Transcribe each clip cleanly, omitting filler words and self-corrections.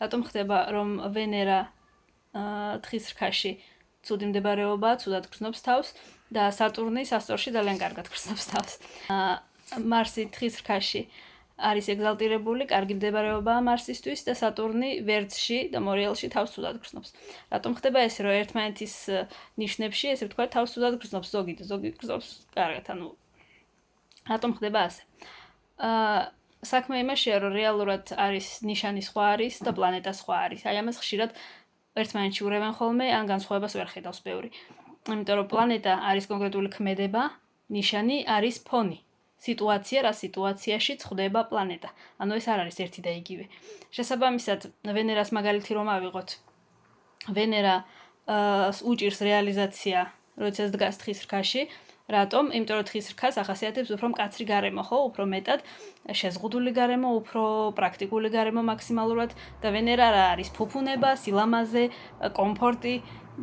რატომ ხდება, რომ ვენერა თხის რქაში ცუდი მდებარეობაა, ცუდად გრძნობს თავს და სატურნი სასტორში ძალიან კარგად გრძნობს თავს. მარსი თხის რქაში არის ეგზალტირებული, კარგი მდებარეობაა მარსისთვის და სატურნი ვერძში და მორიელში თავს ცუდად გრძნობს. რატომ ხდება ესე, რომ ერთმანეთის ნიშნებში, ესე ვთქვათ, თავს ცუდად გრძნობს ზოგი გრძნობს კარგად, ანუ რატომ ხდება ასე? საქმე იმაშია, რომ რეალურად არის ნიშანი სხვა არის და პლანეტა სხვა არის. აი ამას ხშირად ერთმანეთში ურევენ ხოლმე, ან განსხვავებას ვერ ხედავს ბევრი. იმიტომ რომ პლანეტა არის კონკრეტული ქმედება, ნიშანი არის ფონი. სიტუაცია, რა სიტუაციაში წდება პლანეტა. ანუ ეს არ არის ერთი და იგივე. შესაბამისად, ვენერას მაგალითი რომ ავიღოთ. ვენერა უჭირს რეალიზაცია, როდესაც დგას თხის რქაში. რატომ? იმიტომ რომ თხის რქას ახასიათებს უფრო მკაცრი გარემო, ხო? უფრო მეტად შეზღუდული გარემო, უფრო პრაქტიკული გარემო მაქსიმალურად და ვენერა რა არის? ფუფუნება, სილამაზე, კომფორტი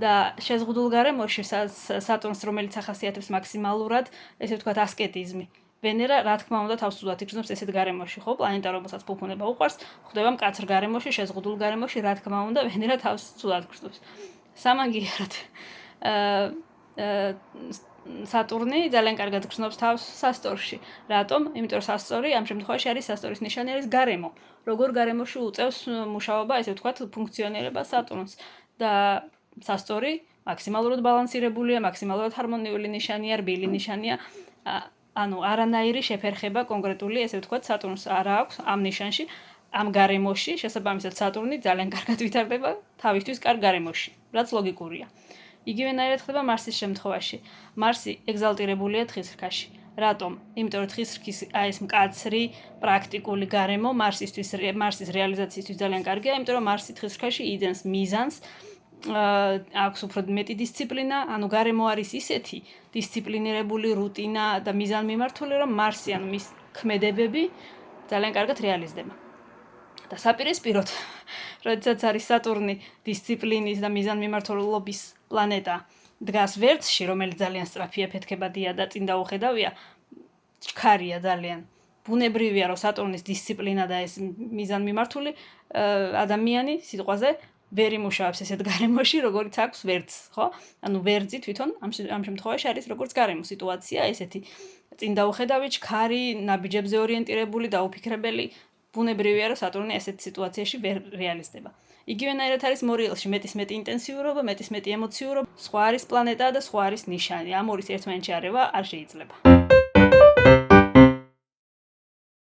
და შეზღუდულ გარემოში სატურნს, რომელიც ახასიათებს მაქსიმალურად, ესე ვთქვათ, ასკეტიზმი. ვენერა, რა თქმა უნდა, თავს ცუდად იგრძნობს ესეთ გარემოში, ხო? პლანეტა, რომელსაც ფუფუნება უყვარს, ხდება მკაცრ გარემოში, შეზღუდულ გარემოში, რა თქმა უნდა, ვენერა თავს ცუდად იგრძნობს. სამაგიეროდ სატურნი ძალიან კარგად გრძნობს თავს სასტორში. რატომ? იმიტომ რომ სასტორი ამ შემთხვევაში არის სასტორის ნიშანი არის გარემო. როგორ გარემოში უწევს მუშაობა, ესე ვთქვათ, ფუნქციონირება სატურნს და სასტორი მაქსიმალურად ბალანსირებულია, მაქსიმალურად ჰარმონიული ნიშანია, რბილი ნიშანია. ანუ არანაირი შეფერხება კონკრეტული, ესე ვთქვათ, სატურნს არ აქვს ამ ნიშანში, ამ გარემოში, შესაბამისად სატურნი ძალიან კარგად ვითარდება თავისთვის კარგ გარემოში, რაც ლოგიკურია. იგივენაირად ხდება მარსის შემთხვევაში. მარსი ეგზალტირებულია თხის რქაში. რატომ? იმიტომ რომ თხის რქის ეს მკაცრი, პრაქტიკული გარემო მარსის რეალიზაციისთვის ძალიან კარგია, იმიტომ რომ მარსი თხის რქაში იძენს მიზანს, აქვს უფრო მეტი დისციპლინა, ანუ გარემო არის ისეთი დისციპლინირებული რუტინა და მიზანმიმართული, რომ მარსი, ანუ მის ქმედებები ძალიან კარგად რეალიზდება. და საპირისპიროდ, როდესაც არის სატურნი დისციპლინის და მიზანმიმართულობის პლანეტა დგას ვერძში, რომელიც ძალიან სწრაფი ეფეთქებადია და წინ დაუხედავია, ჩქარია ძალიან. ბუნებრივია, რომ სატურნის დისციპლინა და ეს მიზანმიმართული ადამიანი სიტყვაზე ვერ იმუშავებს ესეთ გარემოში, როგორც აქვს ვერძს, ხო? ანუ ვერძი თვითონ ამ შემთხვევაში არის როგორც გარემო სიტუაცია, ესეთი წინ დაუხედავი, ჩქარი, ნაბიჯებზე ორიენტირებული და უფიქრებელი. ბუნებრივია, რომ სატურნი ესეთ სიტუაციაში ვერ რეალიზდება. იგივენაირად არის მორიელში მეტის ინტენსიურობა, მეტის ემოციურობა, სხვა არის პლანეტა და სხვა არის ნიშანი. ამორის ერთმანეთში არევა არ შეიძლება.